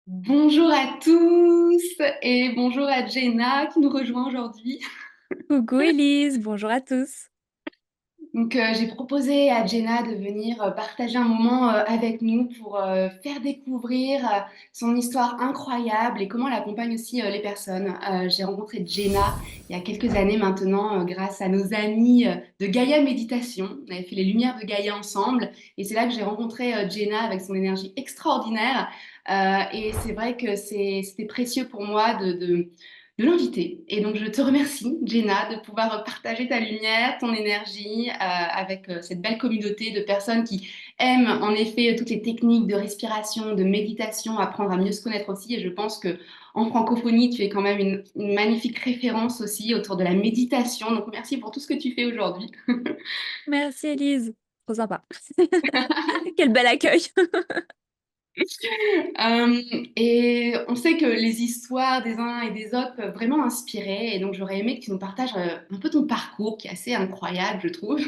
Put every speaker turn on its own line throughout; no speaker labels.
Bonjour à tous et bonjour à Jenna qui nous rejoint aujourd'hui.
Coucou Elise, bonjour à tous.
J'ai proposé à Jenna de venir partager un moment avec nous pour faire découvrir son histoire incroyable et comment elle accompagne aussi les personnes. J'ai rencontré Jenna il y a quelques années maintenant grâce à nos amis de Gaïa Méditation. On avait fait les Lumières de Gaïa ensemble et c'est là que j'ai rencontré Jenna avec son énergie extraordinaire. Et c'est vrai que c'était précieux pour moi de l'inviter. Et donc, je te remercie, Jenna, de pouvoir partager ta lumière, ton énergie avec cette belle communauté de personnes qui aiment en effet toutes les techniques de respiration, de méditation, apprendre à mieux se connaître aussi. Et je pense que en francophonie, tu es quand même une magnifique référence aussi autour de la méditation. Donc, merci pour tout ce que tu fais aujourd'hui.
Merci Elise, trop sympa. Quel bel accueil.
Euh, et on sait que les histoires des uns et des autres peuvent vraiment inspirer. Et donc, j'aurais aimé que tu nous partages un peu ton parcours qui est assez incroyable, je trouve.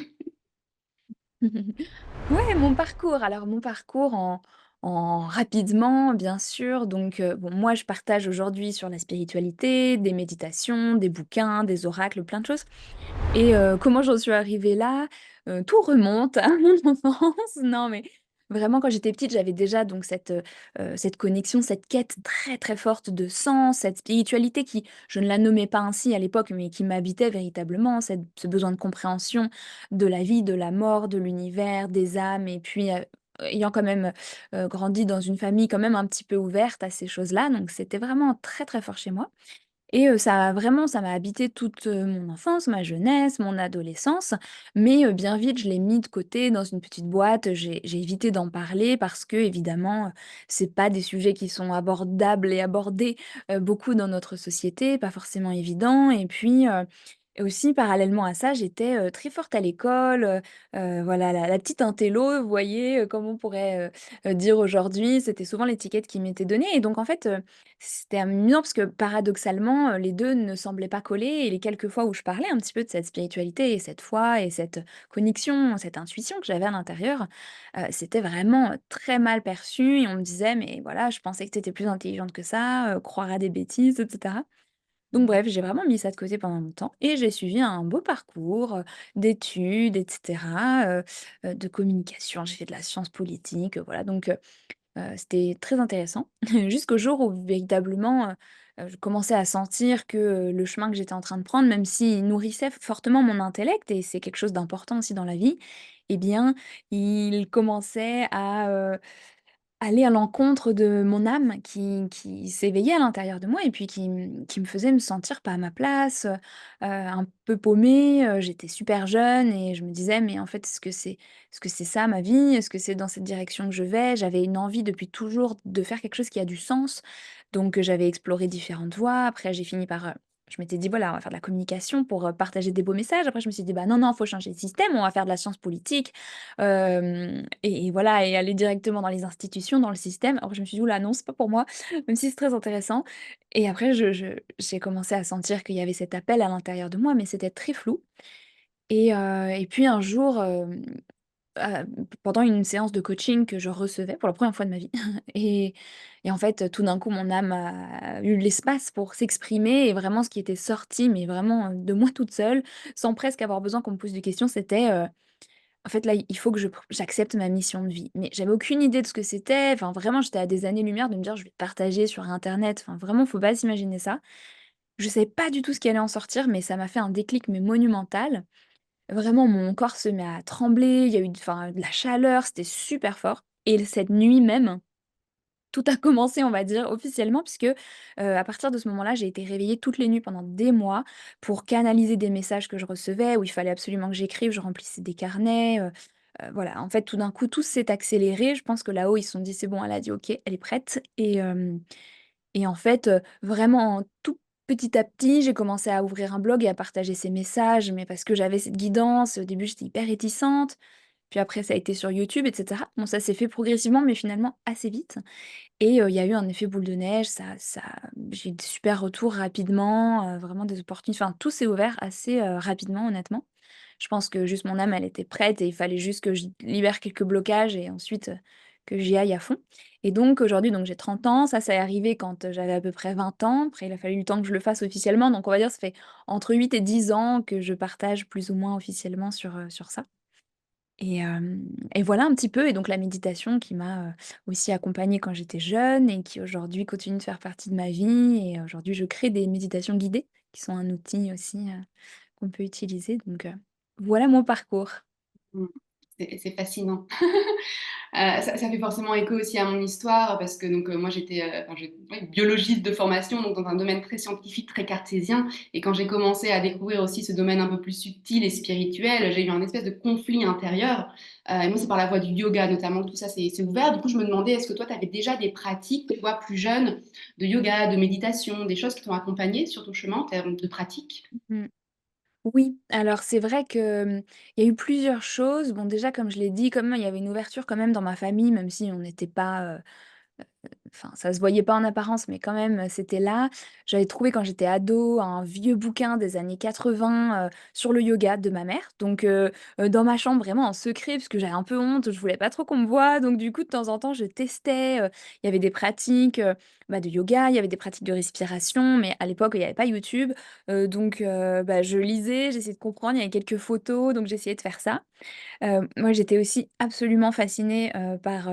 Ouais, mon parcours. Alors mon parcours en rapidement, bien sûr. Donc bon, moi je partage aujourd'hui sur la spiritualité, des méditations, des bouquins, des oracles, plein de choses. Et comment j'en suis arrivée là? Tout remonte à mon enfance. Non, mais vraiment quand j'étais petite, j'avais déjà donc cette connexion, cette quête très, très forte de sens, cette spiritualité qui je ne la nommais pas ainsi à l'époque, mais qui m'habitait véritablement, ce besoin de compréhension de la vie, de la mort, de l'univers, des âmes et puis, ayant quand même, grandi dans une famille quand même un petit peu ouverte à ces choses-là, donc c'était vraiment très, très fort chez moi. Et ça m'a habité toute, mon enfance, ma jeunesse, mon adolescence, mais bien vite, je l'ai mis de côté dans une petite boîte. J'ai évité d'en parler parce qu'évidemment, c'est pas des sujets qui sont abordables et abordés, beaucoup dans notre société, pas forcément évident et aussi parallèlement à ça, j'étais, très forte à l'école, voilà la petite intello, vous voyez, comme on pourrait, dire aujourd'hui. C'était souvent l'étiquette qui m'était donnée et donc en fait, c'était amusant parce que paradoxalement, les 2 ne semblaient pas coller et les quelques fois où je parlais un petit peu de cette spiritualité et cette foi et cette connexion, cette intuition que j'avais à l'intérieur, c'était vraiment très mal perçu et on me disait: «Mais voilà, je pensais que tu étais plus intelligente que ça, croire à des bêtises» et cetera. Donc bref, j'ai vraiment mis ça de côté pendant longtemps et j'ai suivi un beau parcours, d'études et cetera, de communication. J'ai fait de la science politique, voilà donc c'était très intéressant jusqu'au jour où véritablement, je commençais à sentir que, le chemin que j'étais en train de prendre, même s'il nourrissait fortement mon intellect et c'est quelque chose d'important aussi dans la vie, eh bien, il commençait à, aller à l'encontre de mon âme qui s'éveillait à l'intérieur de moi et puis qui me faisait me sentir pas à ma place, un peu paumée, j'étais super jeune et je me disais: «Mais en fait, est-ce que c'est ça ma vie? Est-ce que c'est dans cette direction que je vais?» J'avais une envie depuis toujours de faire quelque chose qui a du sens, donc j'avais exploré différentes voies. Après j'ai fini par, je m'étais dit: «Voilà, on va faire de la communication pour, partager des beaux messages». Après je me suis dit: «Bah non, non, faut changer de système, on va faire de la science politique». Et voilà et aller directement dans les institutions, dans le système. Alors je me suis dit: «Ouh là, non, c'est pas pour moi», même si c'est très intéressant et après j'ai commencé à sentir qu'il y avait cet appel à l'intérieur de moi, mais c'était très flou et puis un jour, pendant une séance de coaching que je recevais pour la première fois de ma vie et et en fait, tout d'un coup, mon âme a eu l'espace pour s'exprimer et vraiment ce qui était sorti, mais vraiment, de moi toute seule, sans presque avoir besoin qu'on me pose des questions, c'était, en fait, là, il faut que j'accepte ma mission de vie. Mais j'avais aucune idée de ce que c'était. Enfin, vraiment, j'étais à des années-lumière de me dire: «Je vais partager sur internet». Enfin, vraiment, faut pas s'imaginer ça. Je savais pas du tout ce qui allait en sortir, mais ça m'a fait un déclic, mais monumental. Vraiment, mon corps se met à trembler, il y a eu de la chaleur, c'était super fort et cette nuit même, tout a commencé, on va dire, officiellement puisque, à partir de ce moment-là, j'ai été réveillée toutes les nuits pendant des mois pour canaliser des messages que je recevais où il fallait absolument que j'écrive. Je remplissais des carnets, voilà. En fait, tout d'un coup, tout s'est accéléré. Je pense que là-haut, ils se sont dit: «C'est bon, elle a dit OK, elle est prête» et en fait, vraiment tout petit à petit, j'ai commencé à ouvrir un blog et à partager ces messages, mais parce que j'avais cette guidance. Au début, j'étais hyper réticente, puis après ça a été sur YouTube et cetera. Bon, ça s'est fait progressivement, mais finalement assez vite et il y a eu un effet boule de neige, ça j'ai eu des super retours rapidement, vraiment des opportunités enfin tout s'est ouvert assez, rapidement honnêtement. Je pense que juste mon âme, elle était prête et il fallait juste que je libère quelques blocages et ensuite, que j'y aille à fond. Et donc aujourd'hui, donc j'ai 30 ans, ça est arrivé quand, j'avais à peu près 20 ans. Après il a fallu le temps que je le fasse officiellement, donc on va dire ça fait entre 8 et 10 ans que je partage plus ou moins officiellement sur ça. Et voilà un petit peu et donc la méditation qui m'a, aussi accompagnée quand j'étais jeune et qui aujourd'hui continue de faire partie de ma vie et aujourd'hui je crée des méditations guidées qui sont un outil aussi, qu'on peut utiliser donc voilà mon parcours.
Mmh. C'est fascinant. Ça fait forcément écho aussi à mon histoire parce que donc, moi j'étais, enfin ouais, biologiste de formation, donc dans un domaine très scientifique, très cartésien et quand j'ai commencé à découvrir aussi ce domaine un peu plus subtil et spirituel, j'ai eu un espèce de conflit intérieur, et moi c'est par la voie du yoga notamment que tout ça s'est ouvert. Du coup, je me demandais, est-ce que toi tu avais déjà des pratiques, tu vois, plus jeunes, de yoga, de méditation, des choses qui t'ont accompagnée sur ton chemin en termes de pratique?
Mmh. Oui, alors c'est vrai que, il y a eu plusieurs choses. Bon déjà comme je l'ai dit, comme il y avait une ouverture quand même dans ma famille, même si on n'était pas, enfin, ça se voyait pas en apparence, mais quand même, c'était là. J'avais trouvé quand j'étais ado un vieux bouquin des années 80, sur le yoga de ma mère. Donc, dans ma chambre vraiment en secret parce que j'avais un peu honte, je voulais pas trop qu'on me voie. Donc du coup, de temps en temps, je testais, il y avait des pratiques, bah, de yoga, il y avait des pratiques de respiration, mais à l'époque, il y avait pas YouTube. Donc, bah, je lisais, j'essayais de comprendre, il y avait quelques photos, donc j'essayais de faire ça. Moi, j'étais aussi absolument fascinée, par,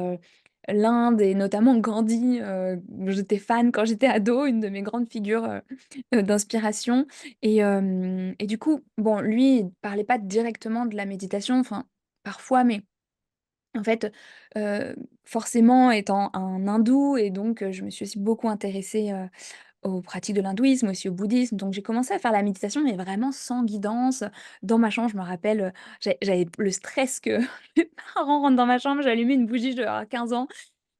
l'Inde et notamment Gandhi, j'étais fan quand j'étais ado, une de mes grandes figures, d'inspiration et du coup, bon, lui, il parlait pas directement de la méditation, enfin, parfois, mais en fait, heu, forcément étant un hindou et donc je me suis aussi beaucoup intéressée, aux pratiques de l'hindouisme, aussi au bouddhisme, donc j'ai commencé à faire la méditation, mais vraiment sans guidance. Dans ma chambre, je me rappelle, j'avais le stress que mes parents rentrent dans ma chambre, j'allumais une bougie, je devais avoir 15 ans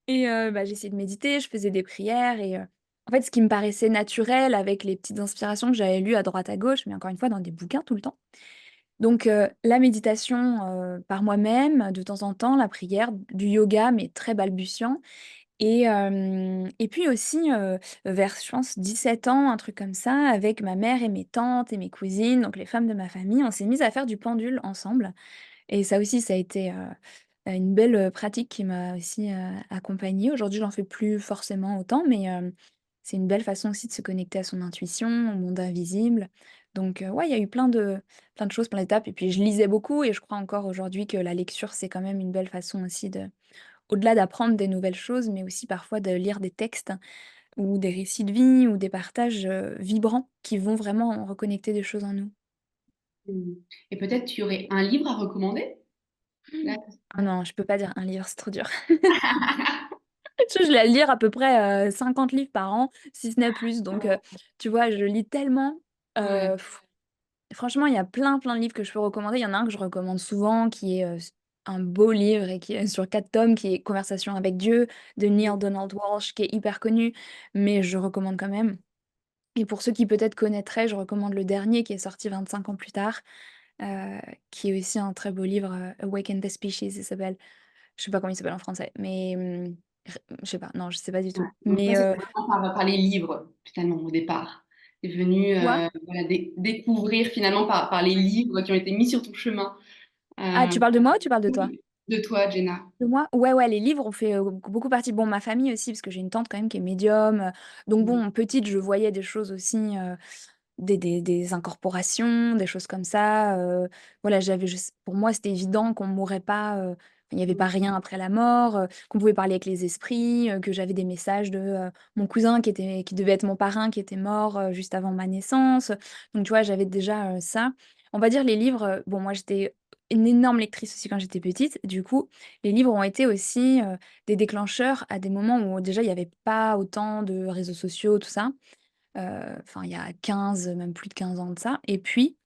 et bah, j'essayais de méditer, je faisais des prières et en fait, ce qui me paraissait naturel avec les petites inspirations que j'avais lues à droite à gauche, mais encore une fois dans des bouquins tout le temps. Donc la méditation, par moi-même, de temps en temps, la prière, du yoga, mais très balbutiant et puis aussi, vers je pense 17 ans, un truc comme ça, avec ma mère et mes tantes et mes cousines, donc les femmes de ma famille, on s'est mises à faire du pendule ensemble et ça aussi, ça a été, une belle, pratique qui m'a aussi, accompagnée. Aujourd'hui, j'en fais plus forcément autant, mais c'est une belle façon aussi de se connecter à son intuition, au monde invisible. Donc ouais, il y a eu plein de choses, plein d'étapes et puis je lisais beaucoup et je crois encore aujourd'hui que la lecture, c'est quand même une belle façon aussi de au-delà d'apprendre des nouvelles choses, mais aussi parfois de lire des textes ou des récits de vie ou des partages, vibrants qui vont vraiment reconnecter des choses en nous.
Mmh. Et peut-être tu aurais un livre à recommander? Là
Ah non, je peux pas dire un livre, c'est trop dur. Tu sais, je vais lire à peu près, 50 livres par an, si ce n'est plus, donc tu vois, je lis tellement,
ouais.
heu, franchement, il y a plein de livres que je peux recommander. Il y en a un que je recommande souvent qui est, un beau livre et qui est sur 4 tomes, qui est Conversation avec Dieu de Neale
Mmh.
Donald Walsch, qui est hyper connu, mais je recommande quand même. Et pour ceux qui peut-être connaîtraient, je recommande le dernier qui est sorti 25 ans plus tard, heu, qui est aussi un très beau livre, Awaken the Species, il s'appelle. Je sais pas comment il s'appelle en français, mais r je sais pas, non, je sais pas du
Ouais,
tout.
donc toi,
Mais
c'était vraiment par les livres, finalement, au départ. Tu es venue,
toi?
voilà, découvrir finalement par les livres qui ont été mis sur ton chemin.
Ah, tu
Heu,
parles de moi ou tu parles de toi?
oui, de toi, Jenna.
De moi? Ouais, ouais, les livres ont fait, beaucoup partie. Bon, ma famille aussi, parce que j'ai une tante quand même qui est médium, donc
Mmh.
bon, petite, je voyais des choses aussi, des incorporations, des choses comme ça, voilà, j'avais je pour moi, c'était évident qu'on mourrait pas, il y avait pas
Mmh.
rien après la mort, qu'on pouvait parler avec les esprits, que j'avais des messages de, mon cousin qui devait être mon parrain, qui était mort, juste avant ma naissance. Donc tu vois, j'avais déjà, ça. On va dire les livres, bon moi j'étais une énorme lectrice aussi quand j'étais petite. Du coup, les livres ont été aussi, des déclencheurs à des moments où déjà il y avait pas autant de réseaux sociaux, tout ça. Enfin il y a 15, même plus de 15 ans de ça et puis,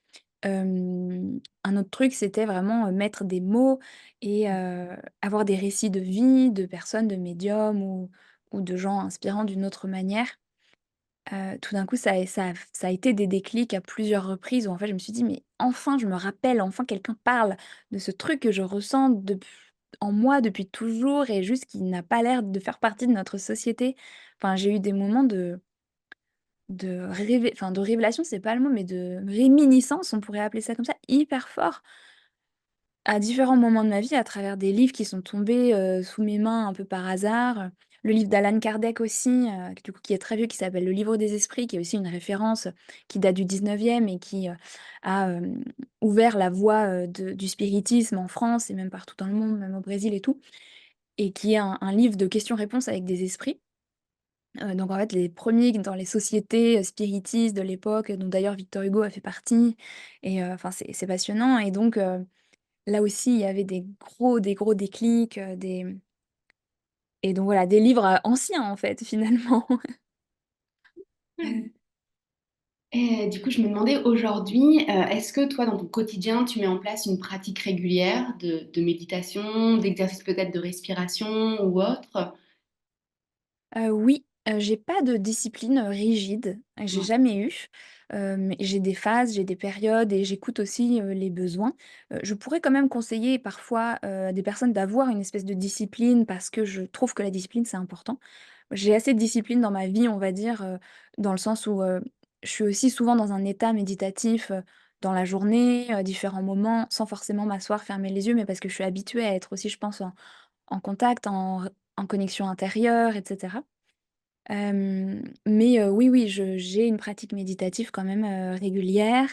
un autre truc, c'était vraiment, mettre des mots et avoir des récits de vie, de personnes, de médiums ou de gens inspirants d'une autre manière. Tout d'un coup, ça a été des déclics à plusieurs reprises où en fait, je me suis dit: «Mais enfin, je me rappelle, enfin quelqu'un parle de ce truc que je ressens en moi depuis toujours et juste qui n'a pas l'air de faire partie de notre société». Enfin, j'ai eu des moments de révélation, c'est pas le mot, mais de réminiscence, on pourrait appeler ça comme ça, hyper fort. À différents moments de ma vie, à travers des livres qui sont tombés, sous mes mains un peu par hasard, le livre d'Alan Kardec aussi, du coup qui est très vieux, qui s'appelle Le Livre des Esprits, qui est aussi une référence, qui date du 19e et qui, a, ouvert la voie, de du spiritisme en France et même partout dans le monde, même au Brésil et tout, et qui est un livre de questions-réponses avec des esprits. Donc en fait, les premiers dans les sociétés, spiritistes de l'époque, dont d'ailleurs Victor Hugo a fait partie et enfin c'est passionnant et donc là aussi, il y avait des gros déclics, des et donc voilà, des livres, anciens en fait, finalement.
Ouais. Et du coup, je me demandais aujourd'hui, est-ce que toi, dans ton quotidien, tu mets en place une pratique régulière de méditation, d'exercice peut-être de respiration ou autre?
Oui, j'ai pas de discipline, rigide, j'ai
Ouais.
jamais eu, mais j'ai des phases, j'ai des périodes et j'écoute aussi, les besoins. Je pourrais quand même conseiller parfois, à des personnes d'avoir une espèce de discipline parce que je trouve que la discipline, c'est important. J'ai assez de discipline dans ma vie, on va dire, dans le sens où, je suis aussi souvent dans un état méditatif, dans la journée, à différents moments, sans forcément m'asseoir, fermer les yeux, mais parce que je suis habituée à être aussi, je pense, en contact, en connexion intérieure et cetera. Mais oui, oui, je j'ai une pratique méditative quand même, régulière.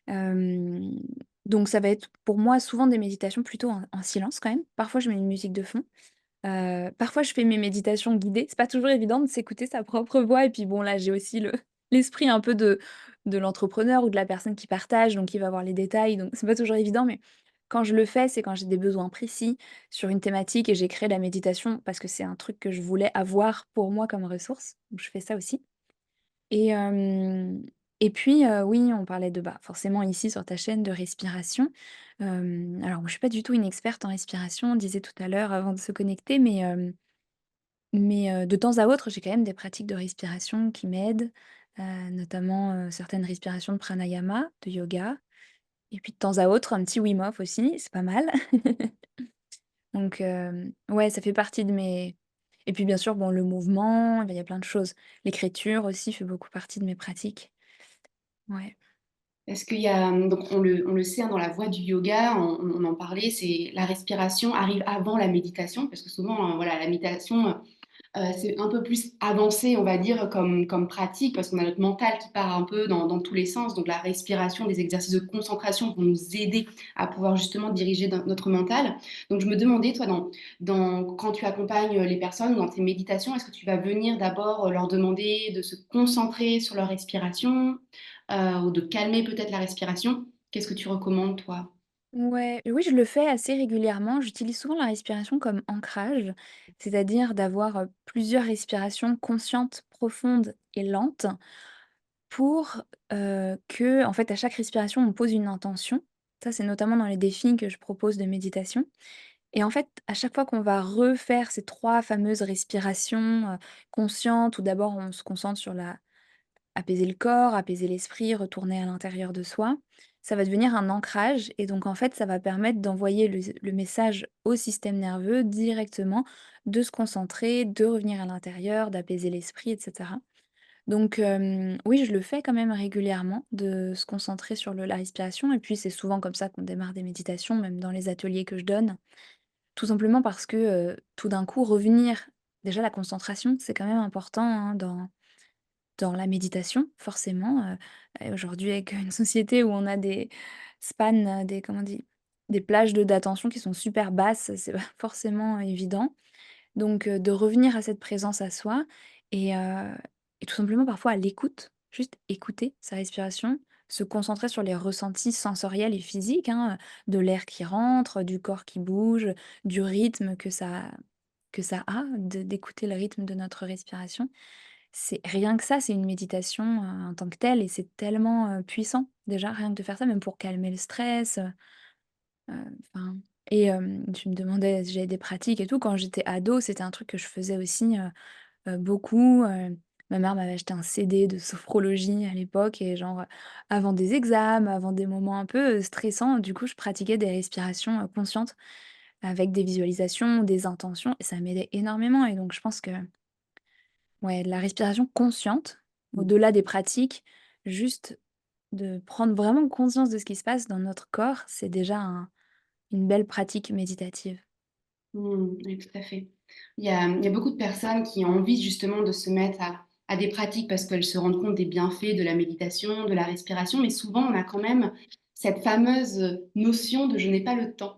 Hem, donc ça va être pour moi souvent des méditations plutôt en silence quand même. Parfois je mets une musique de fond. Parfois je fais mes méditations guidées. C'est pas toujours évident de s'écouter sa propre voix et puis bon là j'ai aussi le l'esprit un peu de l'entrepreneur ou de la personne qui partage, donc qui va voir les détails, donc c'est pas toujours évident, mais quand je le fais, c'est quand j'ai des besoins précis sur une thématique et j'ai créé la méditation parce que c'est un truc que je voulais avoir pour moi comme ressource, donc je fais ça aussi et et puis, oui, on parlait de, bah, forcément ici sur ta chaîne de respiration. Alors moi je suis pas du tout une experte en respiration, on disait tout à l'heure avant de se connecter, mais de temps à autre, j'ai quand même des pratiques de respiration qui m'aident, notamment, certaines respirations de pranayama, de yoga et puis de temps à autre, un petit Wim Hof aussi, c'est pas mal. Donc ouais, ça fait partie de mes et puis bien sûr, bon, le mouvement, il y a plein de choses. L'écriture aussi fait beaucoup partie de mes pratiques. Ouais.
Est-ce qu'il y a, donc on le sait, hein, dans la voie du yoga, on en parlait, c'est la respiration arrive avant la méditation, parce que souvent, voilà, la méditation, c'est un peu plus avancé, on va dire, comme pratique, parce qu'on a notre mental qui part un peu dans tous les sens. Donc la respiration, des exercices de concentration vont nous aider à pouvoir justement diriger notre mental. Donc je me demandais, toi, quand tu accompagnes les personnes dans tes méditations, est-ce que tu vas venir d'abord leur demander de se concentrer sur leur respiration ou de calmer peut-être la respiration? Qu'est-ce que tu recommandes, toi?
Ouais, oui, je le fais assez régulièrement. J'utilise souvent la respiration comme ancrage, c'est-à-dire d'avoir, plusieurs respirations conscientes, profondes et lentes pour, que, en fait, à chaque respiration, on pose une intention. Ça, c'est notamment dans les défis que je propose de méditation et en fait, à chaque fois qu'on va refaire ces 3 fameuses respirations, conscientes où d'abord on se concentre sur la apaiser le corps, apaiser l'esprit, retourner à l'intérieur de soi. Ça va devenir un ancrage et donc en fait, ça va permettre d'envoyer le message au système nerveux directement, de se concentrer, de revenir à l'intérieur, d'apaiser l'esprit et cetera. Donc oui, je le fais quand même régulièrement, de se concentrer sur la respiration et puis c'est souvent comme ça qu'on démarre des méditations, même dans les ateliers que je donne. Tout simplement parce que, tout d'un coup revenir déjà la concentration, c'est quand même important, hein, dans la méditation, forcément, et aujourd'hui avec une société où on a des spans, des comment on dit? Des plages d'attention qui sont super basses, c'est pas forcément évident. Donc de revenir à cette présence à soi et heu et tout simplement parfois à l'écoute, juste écouter sa respiration, se concentrer sur les ressentis sensoriels et physiques, hein, de l'air qui rentre, du corps qui bouge, du rythme que ça a, d'écouter le rythme de notre respiration. C'est rien que ça, c'est une méditation, en tant que telle et c'est tellement, puissant déjà, rien que de faire ça, même pour calmer le stress, enfin et tu me demandais si j'avais des pratiques et tout. Quand j'étais ado, c'était un truc que je faisais aussi, beaucoup, ma mère m'avait acheté un CD de sophrologie à l'époque et genre, avant des examens, avant des moments un peu, stressants, du coup, je pratiquais des respirations, conscientes avec des visualisations, des intentions et ça m'aidait énormément et donc je pense que ouais, la respiration consciente, au-delà des pratiques, juste de prendre vraiment conscience de ce qui se passe dans notre corps, c'est déjà un une belle pratique méditative.
Oui, tout à fait. Il y a beaucoup de personnes qui ont envie justement de se mettre à des pratiques parce qu'elles se rendent compte des bienfaits de la méditation, de la respiration, mais souvent on a quand même cette fameuse notion de je n'ai pas le temps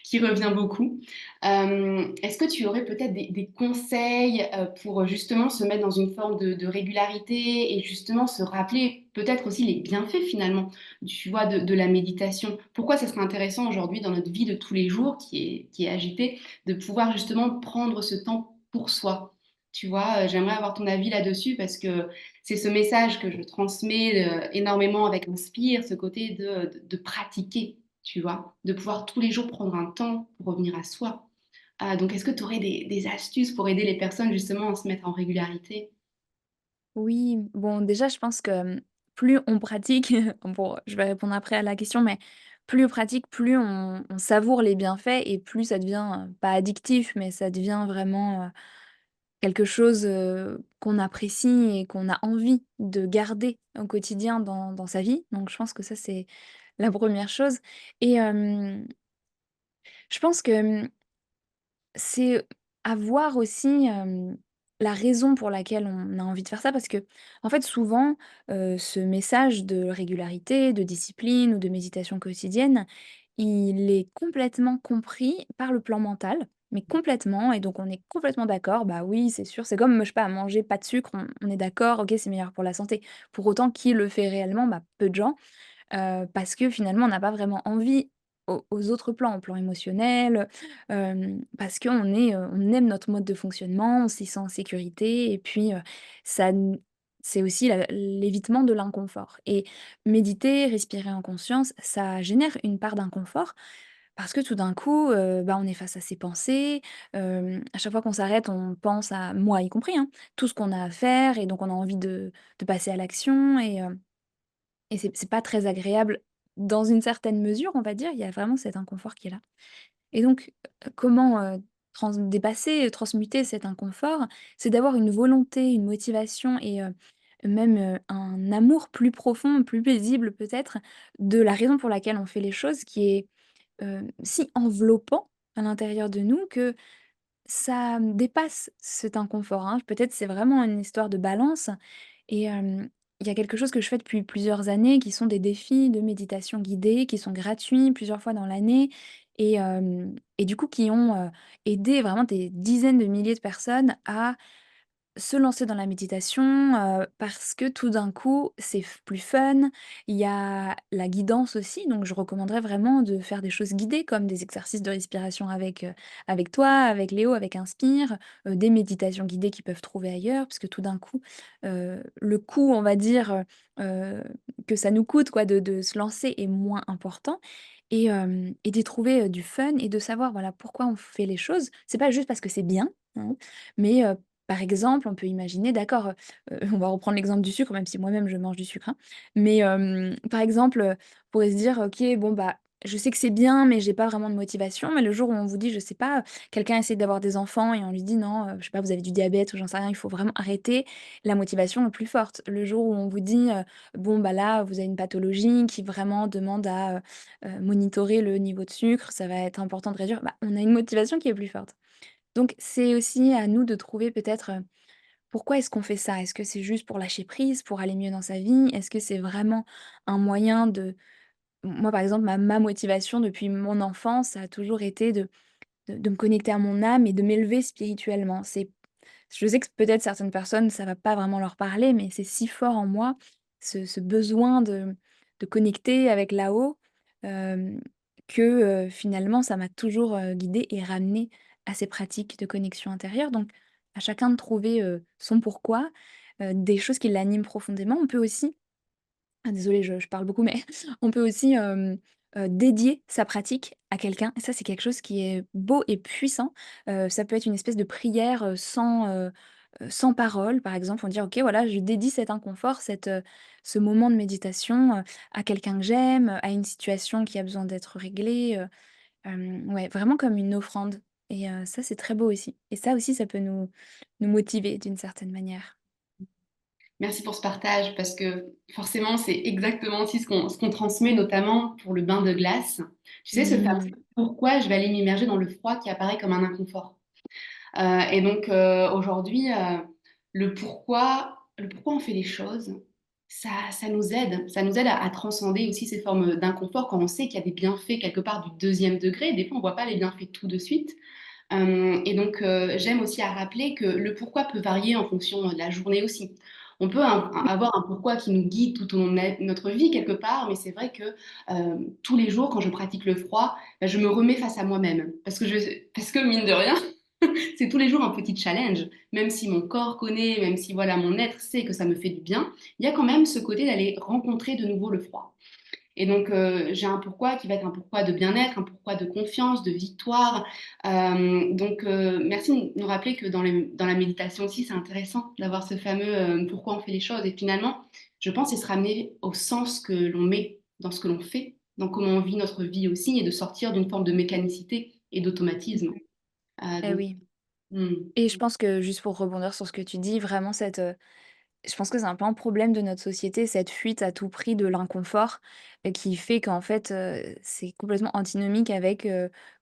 qui revient beaucoup. Est-ce que tu aurais peut-être des conseils pour justement se mettre dans une forme de régularité et justement se rappeler peut-être aussi les bienfaits finalement, tu vois, de la méditation? Pourquoi ça serait intéressant aujourd'hui dans notre vie de tous les jours qui est agitée de pouvoir justement prendre ce temps pour soi? Tu vois, j'aimerais avoir ton avis là-dessus parce que c'est ce message que je transmets énormément avec Inspire, ce côté de pratiquer, tu vois, de pouvoir tous les jours prendre un temps pour revenir à soi. Donc, est-ce que tu aurais des astuces pour aider les personnes justement à se mettre en régularité?
Oui, bon, déjà, je pense que, plus on pratique, bon, je vais répondre après à la question, mais plus on pratique, plus on savoure les bienfaits et plus ça devient, pas addictif, mais ça devient vraiment, quelque chose, qu'on apprécie et qu'on a envie de garder au quotidien dans sa vie. Donc je pense que ça, c'est la première chose et je pense que, c'est avoir aussi, la raison pour laquelle on a envie de faire ça parce que en fait, souvent, ce message de régularité, de discipline ou de méditation quotidienne, il est complètement compris par le plan mental, mais complètement et donc on est complètement d'accord, bah, oui, c'est sûr, c'est comme, je sais pas, manger pas de sucre, on est d'accord, OK, c'est meilleur pour la santé. Pour autant, qui le fait réellement? Bah, peu de gens. Parce que finalement, on n'a pas vraiment envie aux autres plans, au plan émotionnel, parce on aime notre mode de fonctionnement, on s'y sent en sécurité et puis, ça n c'est aussi l'évitement de l'inconfort et méditer, respirer en conscience, ça génère une part d'inconfort parce que tout d'un coup, bah, on est face à ses pensées, à chaque fois qu'on s'arrête, on pense à moi y compris, hein, tout ce qu'on a à faire et donc on a envie de passer à l'action et c'est pas très agréable dans une certaine mesure, on va dire. Il y a vraiment cet inconfort qui est là et donc, comment, dépasser, transmuter cet inconfort? C'est d'avoir une volonté, une motivation et même, un amour plus profond, plus paisible peut-être, de la raison pour laquelle on fait les choses qui est, si enveloppant à l'intérieur de nous que ça, dépasse cet inconfort, hein. Peut-être c'est vraiment une histoire de balance et il y a quelque chose que je fais depuis plusieurs années qui sont des défis de méditation guidée, qui sont gratuits plusieurs fois dans l'année et du coup qui ont, aidé vraiment des dizaines de milliers de personnes à se lancer dans la méditation, parce que tout d'un coup, c'est plus fun. Il y a la guidance aussi, donc je recommanderais vraiment de faire des choses guidées comme des exercices de respiration avec toi, avec Léo, avec Inspire, des méditations guidées qu'ils peuvent trouver ailleurs. Parce que tout d'un coup, le coût, on va dire, que ça nous coûte quoi de se lancer est moins important et d'y trouver, du fun et de savoir, voilà, pourquoi on fait les choses. C'est pas juste parce que c'est bien, hein, mais par exemple, on peut imaginer, d'accord, on va reprendre l'exemple du sucre, même si moi-même je mange du sucre, hein. Mais, par exemple, on pourrait se dire: «OK, bon, bah, je sais que c'est bien, mais j'ai pas vraiment de motivation». Mais le jour où on vous dit, je sais pas, quelqu'un essaie d'avoir des enfants et on lui dit: «Non, je sais pas, vous avez du diabète» ou j'en sais rien, «il faut vraiment arrêter», la motivation est plus forte. Le jour où on vous dit, «Bon, bah, là, vous avez une pathologie qui vraiment demande à, monitorer le niveau de sucre, ça va être important de réduire», bah, on a une motivation qui est plus forte. Donc c'est aussi à nous de trouver peut-être, pourquoi est-ce qu'on fait ça? Est-ce que c'est juste pour lâcher prise, pour aller mieux dans sa vie? Est-ce que c'est vraiment un moyen de moi, par exemple, ma motivation depuis mon enfance, ça a toujours été de me connecter à mon âme et de m'élever spirituellement. C'est je sais que peut-être certaines personnes, ça va pas vraiment leur parler, mais c'est si fort en moi, ce besoin de connecter avec là-haut, hem, que, finalement ça m'a toujours, guidée et ramenée à ces pratiques de connexion intérieure. Donc à chacun de trouver, son pourquoi, des choses qui l'animent profondément. On peut aussi désolée, je parle beaucoup, mais on peut aussi, dédier sa pratique à quelqu'un et ça, c'est quelque chose qui est beau et puissant. Ça peut être une espèce de prière, sans parole. Par exemple, on dit: «OK, voilà, je dédie cet inconfort, ce moment de méditation, à quelqu'un que j'aime, à une situation qui a besoin d'être réglée», ouais, vraiment comme une offrande et ça, c'est très beau aussi et ça aussi, ça peut nous motiver d'une certaine manière.
Merci pour ce partage parce que forcément, c'est exactement aussi ce qu'on transmet, notamment pour le bain de glace. Tu sais, ce fameux
Mmh.
pourquoi je vais aller m'immerger dans le froid qui apparaît comme un inconfort. Et donc aujourd'hui, le pourquoi on fait les choses, ça nous aide à transcender aussi ces formes d'inconfort quand on sait qu'il y a des bienfaits quelque part du deuxième degré. Des fois, on voit pas les bienfaits tout de suite. Et donc, j'aime aussi à rappeler que le pourquoi peut varier en fonction de la journée aussi. On peut avoir un pourquoi qui nous guide tout au long de notre vie quelque part, mais c'est vrai que tous les jours, quand je pratique le froid, bah, je me remets face à moi-même. Parce que mine de rien, c'est tous les jours un petit challenge. Même si mon corps connaît, même si voilà, mon être sait que ça me fait du bien, il y a quand même ce côté d'aller rencontrer de nouveau le froid. Et donc, j'ai un pourquoi qui va être un pourquoi de bien-être, un pourquoi de confiance, de victoire. Donc, merci de nous rappeler que dans la méditation aussi, c'est intéressant d'avoir ce fameux pourquoi on fait les choses. Et finalement, je pense c'est se ramener au sens que l'on met dans ce que l'on fait, dans comment on vit notre vie aussi, et de sortir d'une forme de mécanicité et d'automatisme.
Eh
Donc,
oui.
hmm.
Et je pense que juste pour rebondir sur ce que tu dis, vraiment je pense que c'est un peu un problème de notre société, cette fuite à tout prix de l'inconfort, qui fait qu'en fait, c'est complètement antinomique avec,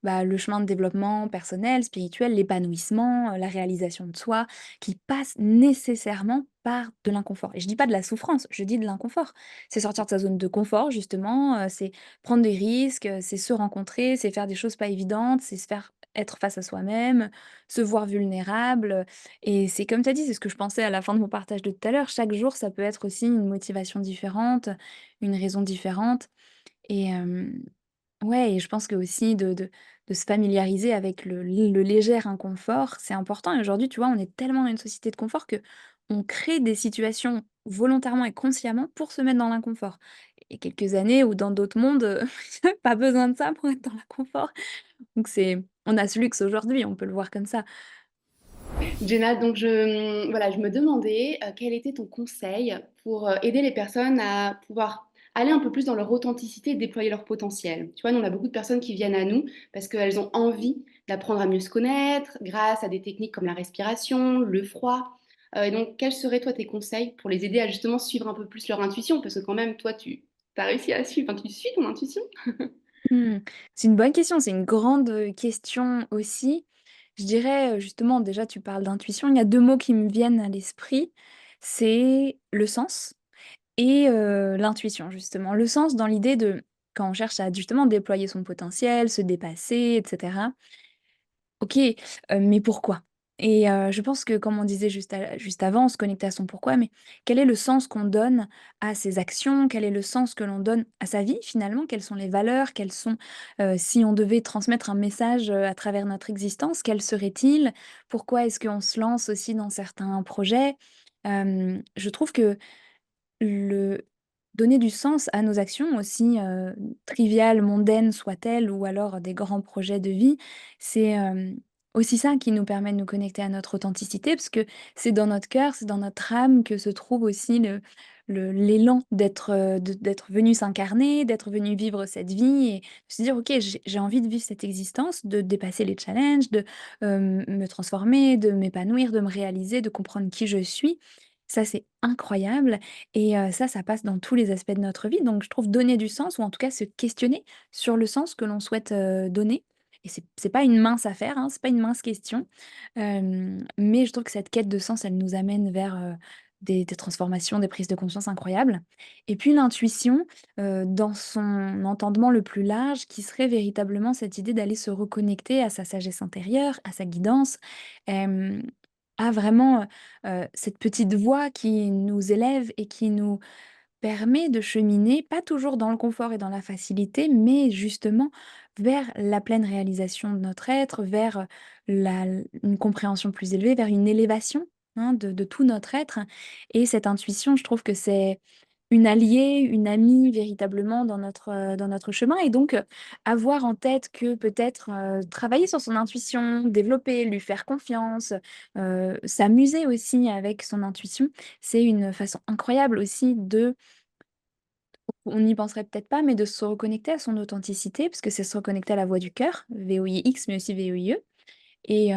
bah, le chemin de développement personnel, spirituel, l'épanouissement, la réalisation de soi, qui passe nécessairement par de l'inconfort. Et je dis pas de la souffrance, je dis de l'inconfort. C'est sortir de sa zone de confort justement, c'est prendre des risques, c'est se rencontrer, c'est faire des choses pas évidentes, c'est se faire être face à soi-même, se voir vulnérable, et c'est comme tu as dit, c'est ce que je pensais à la fin de mon partage de tout à l'heure. Chaque jour, ça peut être aussi une motivation différente, une raison différente. Et ouais, et je pense que aussi de se familiariser avec le léger inconfort, c'est important. Et aujourd'hui, tu vois, on est tellement dans une société de confort que on crée des situations volontairement et consciemment pour se mettre dans l'inconfort. Et quelques années ou dans d'autres mondes, pas besoin de ça pour être dans l'inconfort. Donc on a ce luxe aujourd'hui, on peut le voir comme ça.
Jenna, donc voilà, je me demandais quel était ton conseil pour aider les personnes à pouvoir aller un peu plus dans leur authenticité et déployer leur potentiel. Tu vois, nous, on a beaucoup de personnes qui viennent à nous parce qu'elles ont envie d'apprendre à mieux se connaître grâce à des techniques comme la respiration, le froid. Et donc, quels seraient, toi, tes conseils pour les aider à justement suivre un peu plus leur intuition? Parce que quand même, toi, tu as réussi à suivre, enfin, tu suis ton intuition.
Mmh. C'est une bonne question, c'est une grande, question aussi. Je dirais, justement, déjà tu parles d'intuition, il y a 2 mots qui me viennent à l'esprit, c'est le sens et l'intuition justement. Le sens dans l'idée de quand on cherche à justement déployer son potentiel, se dépasser et cetera. OK, mais pourquoi? Et je pense que comme on disait juste avant, on se connectait à son pourquoi, mais quel est le sens qu'on donne à ses actions? Quel est le sens que l'on donne à sa vie finalement? Quelles sont les valeurs? Quelles sont, si on devait transmettre un message, à travers notre existence, quel serait-il? Pourquoi est-ce qu'on se lance aussi dans certains projets? Je trouve que le donner du sens à nos actions aussi, triviales, mondaines soient-elles ou alors des grands projets de vie, c'est, aussi ça qui nous permet de nous connecter à notre authenticité parce que c'est dans notre cœur, c'est dans notre âme que se trouve aussi l'élan d'être, d'être venu s'incarner, d'être venu vivre cette vie et se dire: «OK, j'ai envie de vivre cette existence, de dépasser les challenges, de, me transformer, de m'épanouir, de me réaliser, de comprendre qui je suis». Ça, c'est incroyable et ça passe dans tous les aspects de notre vie. Donc je trouve donner du sens ou en tout cas se questionner sur le sens que l'on souhaite, donner et c'est pas une mince affaire, hein, c'est pas une mince question. Mais je trouve que cette quête de sens, elle nous amène vers, des transformations, des prises de conscience incroyables et puis l'intuition, dans son entendement le plus large qui serait véritablement cette idée d'aller se reconnecter à sa sagesse intérieure, à sa guidance, hem, à vraiment, cette petite voix qui nous élève et qui nous permet de cheminer, pas toujours dans le confort et dans la facilité, mais justement vers la pleine réalisation de notre être, vers la une compréhension plus élevée, vers une élévation, hein, de tout notre être et cette intuition, je trouve que c'est une alliée, une amie véritablement dans notre chemin et donc avoir en tête que peut-être, travailler sur son intuition, développer, lui faire confiance, s'amuser aussi avec son intuition, c'est une façon incroyable aussi de on n'y penserait peut-être pas, mais de se reconnecter à son authenticité, parce que c'est se reconnecter à la voix du cœur, VOIX, mais aussi VOIE. Et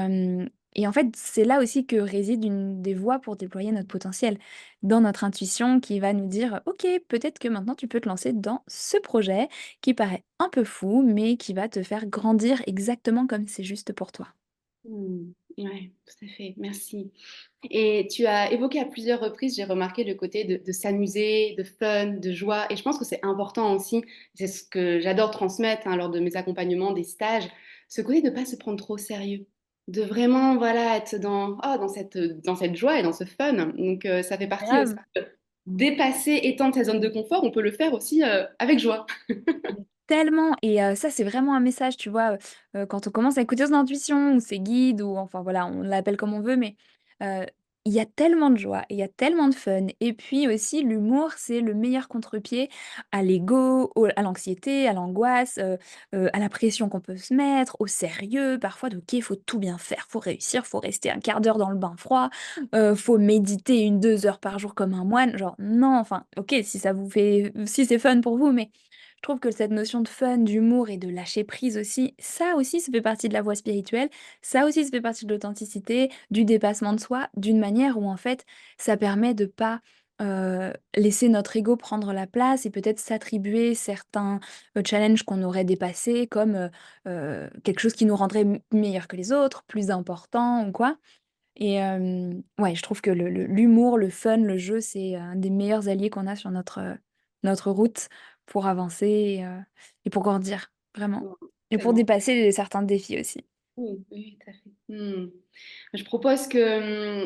Et en fait, c'est là aussi que réside une des voies pour déployer notre potentiel, dans notre intuition qui va nous dire: «OK, peut-être que maintenant tu peux te lancer dans ce projet qui paraît un peu fou, mais qui va te faire grandir exactement comme c'est juste pour toi».
Mmh. Ouais, tout à fait, merci. Et tu as évoqué à plusieurs reprises, j'ai remarqué le côté de s'amuser, de fun, de joie. Et je pense que c'est important aussi, c'est ce que j'adore transmettre hein, lors de mes accompagnements, des stages, ce côté de ne pas se prendre trop au sérieux, de vraiment voilà, être dans cette joie et dans ce fun. Donc ça fait partie aussi
Grave.
de dépasser, étendre sa zone de confort. On peut le faire aussi avec joie.
Mais tellement et ça, c'est vraiment un message, tu vois? Quand on commence à écouter son intuition ou ses guides ou enfin voilà, on l'appelle comme on veut, mais heu, il y a tellement de joie, il y a tellement de fun et puis aussi l'humour, c'est le meilleur contre-pied à l'ego, au à l'anxiété, à l'angoisse, à la pression qu'on peut se mettre, au sérieux parfois de: «OK, il faut tout bien faire, faut réussir, faut rester un quart d'heure dans le bain froid, faut méditer 1, 2 heures par jour comme un moine». Genre non, enfin OK, si ça vous fait si c'est fun pour vous, mais je trouve que cette notion de fun, d'humour et de lâcher prise aussi, ça fait partie de la voie spirituelle, ça aussi, ça fait partie de l'authenticité, du dépassement de soi, d'une manière où en fait, ça permet de pas, laisser notre ego prendre la place et peut-être s'attribuer certains, challenges qu'on aurait dépassés comme, quelque chose qui nous rendrait meilleurs que les autres, plus important ou quoi. Et ouais, je trouve que l'humour, le fun, le jeu, c'est un des meilleurs alliés qu'on a sur notre route pour avancer et pour grandir, vraiment.
Bon,
Et pour
tellement.
dépasser certains défis aussi.
Oui, oui, tout à fait. Hmm. Je propose que,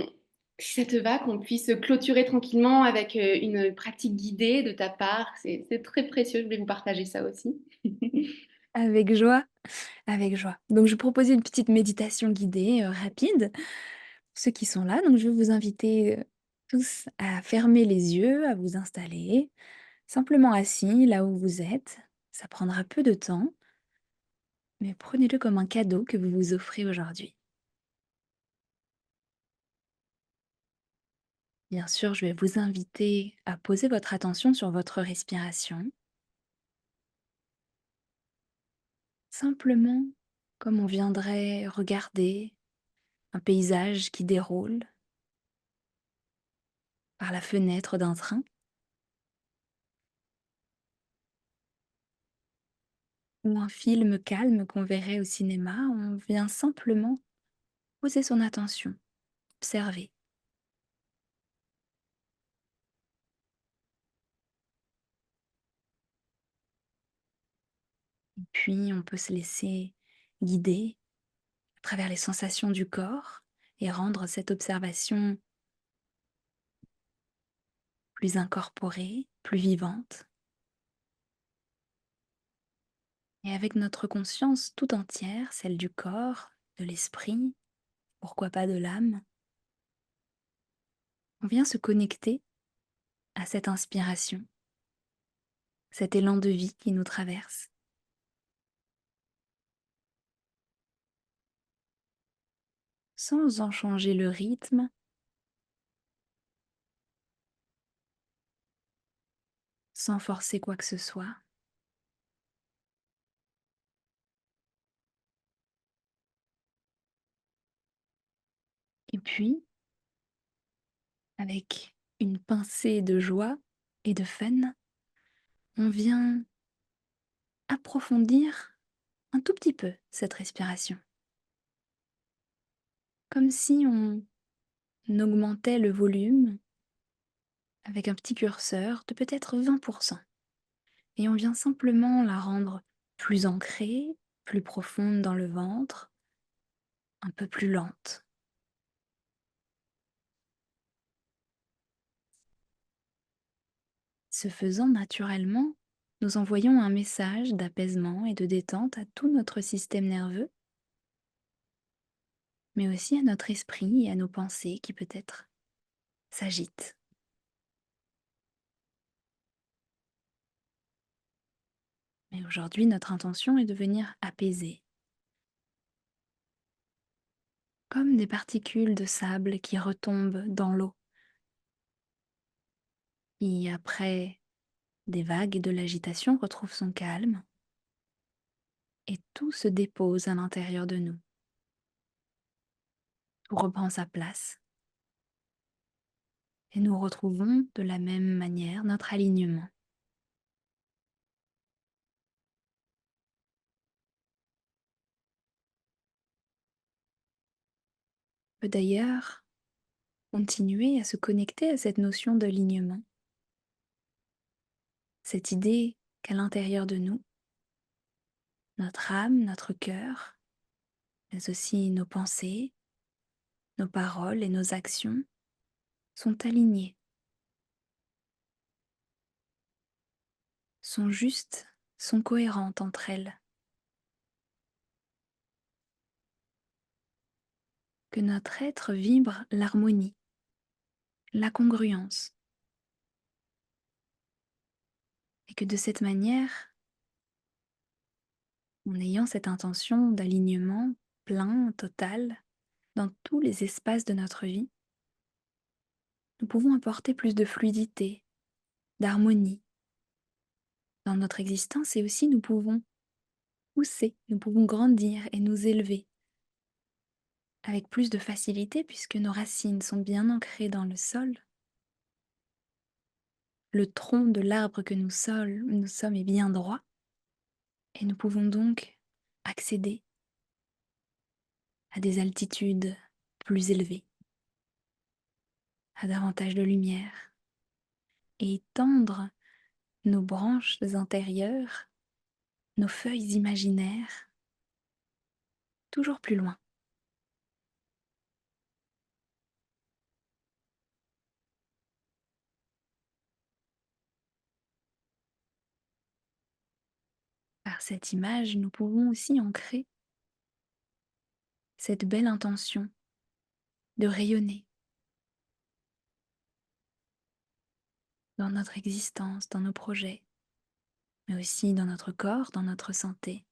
si ça te va, qu'on puisse clôturer tranquillement avec une pratique guidée de ta part. C'est très précieux, je voulais vous partager ça aussi.
Avec joie, avec joie. Donc je proposais une petite méditation guidée, rapide, pour ceux qui sont là. Donc je vais vous inviter, tous à fermer les yeux, à vous installer, simplement assis là où vous êtes. Ça prendra peu de temps, mais prenez-le comme un cadeau que vous vous offrez aujourd'hui. Bien sûr, je vais vous inviter à poser votre attention sur votre respiration, simplement comme on viendrait regarder un paysage qui déroule par la fenêtre d'un train ou un film calme qu'on verrait au cinéma. On vient simplement poser son attention, observer. Et puis, on peut se laisser guider à travers les sensations du corps et rendre cette observation plus incorporée, plus vivante. Et avec notre conscience tout entière, celle du corps, de l'esprit, pourquoi pas de l'âme, on vient se connecter à cette inspiration, cet élan de vie qui nous traverse, sans en changer le rythme, sans forcer quoi que ce soit. Et puis, avec une pincée de joie et de fun, on vient approfondir un tout petit peu cette respiration, comme si on augmentait le volume avec un petit curseur de peut-être 20%. Et on vient simplement la rendre plus ancrée, plus profonde dans le ventre, un peu plus lente. Ce faisant naturellement, nous envoyons un message d'apaisement et de détente à tout notre système nerveux, mais aussi à notre esprit et à nos pensées qui peut-être s'agitent. Mais aujourd'hui, notre intention est de venir apaiser, comme des particules de sable qui retombent dans l'eau, qui après des vagues et de l'agitation retrouve son calme, et tout se dépose à l'intérieur de nous. tout reprend sa place et nous retrouvons de la même manière notre alignement. On peut d'ailleurs continuer à se connecter à cette notion d'alignement, cette idée qu'à l'intérieur de nous, notre âme, notre cœur, mais aussi nos pensées, nos paroles et nos actions sont alignées, sont justes, sont cohérentes entre elles, que notre être vibre l'harmonie, la congruence, et que de cette manière, en ayant cette intention d'alignement plein, total, dans tous les espaces de notre vie, nous pouvons apporter plus de fluidité, d'harmonie dans notre existence et aussi nous pouvons pousser, nous pouvons grandir et nous élever avec plus de facilité puisque nos racines sont bien ancrées dans le sol. Le tronc de l'arbre que nous sommes est bien droit et nous pouvons donc accéder à des altitudes plus élevées, à davantage de lumière et étendre nos branches intérieures, nos feuilles imaginaires, toujours plus loin. Par cette image, nous pouvons aussi ancrer cette belle intention de rayonner dans notre existence, dans nos projets, mais aussi dans notre corps, dans notre santé.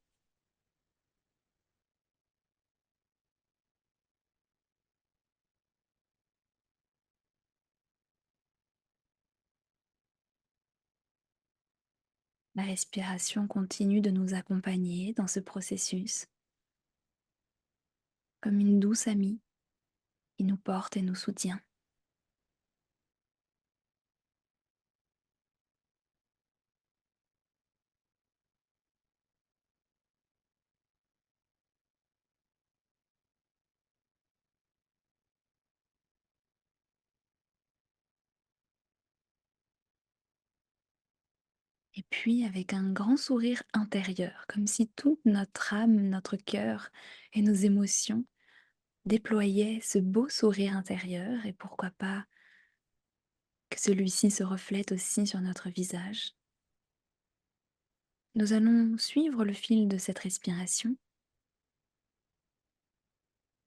La respiration continue de nous accompagner dans ce processus, comme une douce amie qui nous porte et nous soutient. Et puis avec un grand sourire intérieur, comme si toute notre âme, notre cœur et nos émotions déployaient ce beau sourire intérieur et pourquoi pas que celui-ci se reflète aussi sur notre visage. Nous allons suivre le fil de cette respiration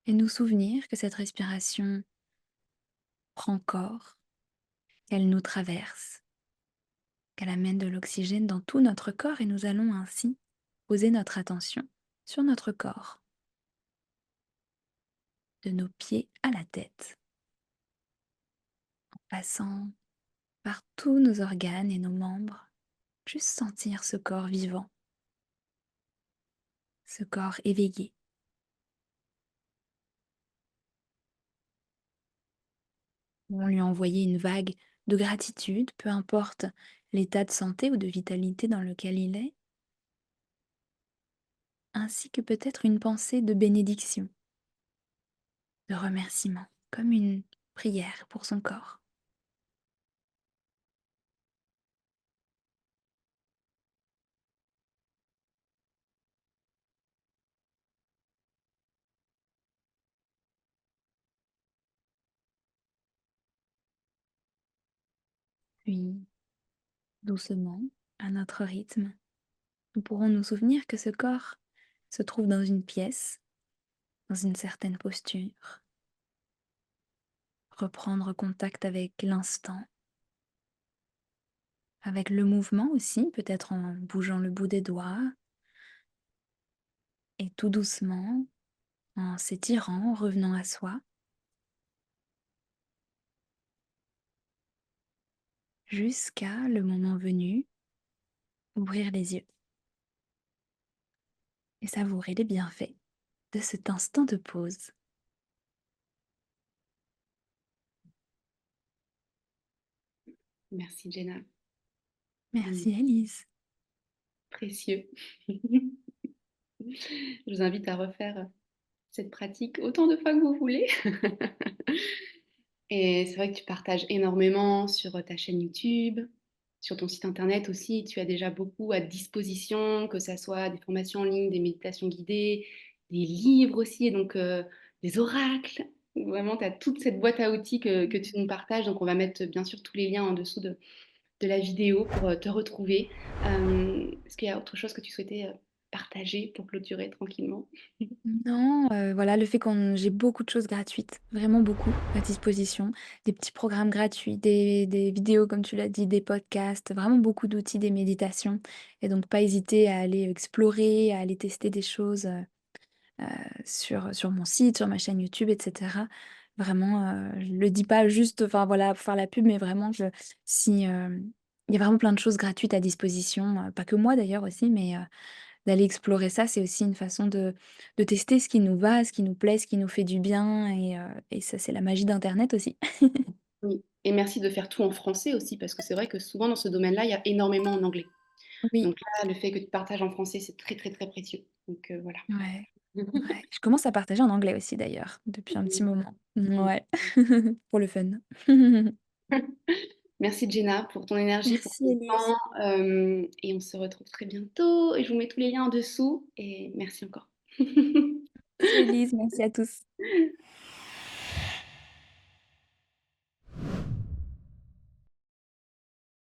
et nous souvenir que cette respiration prend corps, qu'elle nous traverse, qu'elle amène de l'oxygène dans tout notre corps et nous allons ainsi poser notre attention sur notre corps, de nos pieds à la tête, passant par tous nos organes et nos membres, juste sentir ce corps vivant, ce corps éveillé. On lui envoyer une vague de gratitude, peu importe l'état de santé ou de vitalité dans lequel il est, ainsi que peut-être une pensée de bénédiction, de remerciement, comme une prière pour son corps. Puis, doucement, à notre rythme, nous pourrons nous souvenir que ce corps se trouve dans une pièce, dans une certaine posture, reprendre contact avec l'instant, avec le mouvement aussi, peut-être en bougeant le bout des doigts, et tout doucement, en s'étirant, en revenant à soi, jusqu'à le moment venu, ouvrir les yeux et savourer les bienfaits de cet instant de pause.
Merci Jenna. Mmh,
Merci Elise.
précieux. Je vous invite à refaire cette pratique autant de fois que vous voulez. Et c'est vrai que tu partages énormément sur ta chaîne YouTube, sur ton site internet aussi. Tu as déjà beaucoup à disposition, que ça soit des formations en ligne, des méditations guidées, des livres aussi, et donc des oracles. Vraiment, tu as toute cette boîte à outils que tu nous partages. Donc, on va mettre bien sûr tous les liens en dessous de la vidéo pour te retrouver. Est-ce qu'il y a autre chose que tu souhaitais partager pour clôturer tranquillement?
Non, voilà, le fait qu'on j'ai beaucoup de choses gratuites, vraiment beaucoup à disposition. Des petits programmes gratuits, des vidéos comme tu l'as dit, des podcasts, vraiment beaucoup d'outils, des méditations et donc pas hésiter à aller explorer, à aller tester des choses, heu, sur mon site, sur ma chaîne YouTube et cetera. Vraiment, je le dis pas juste, enfin voilà, pour faire la pub, mais vraiment je si, il y a vraiment plein de choses gratuites à disposition, pas que moi d'ailleurs aussi, mais d'aller explorer ça, c'est aussi une façon de tester ce qui nous va, ce qui nous plaît, ce qui nous fait du bien et ça, c'est la magie d'internet aussi.
Oui, et merci de faire tout en français aussi, parce que c'est vrai que souvent dans ce domaine-là, il y a énormément en anglais.
Oui,
Donc là, le fait que tu partages en français, c'est très, très, très précieux. Donc voilà.
ouais, ouais. Je commence à partager en anglais aussi d'ailleurs, depuis un petit moment. Ouais, pour le fun.
Merci Jenna pour ton énergie, pour
Merci
ton
Elise.
temps. Et on se retrouve très bientôt. Et je vous mets tous les liens en dessous. Et merci encore.
Merci Elise, merci à tous.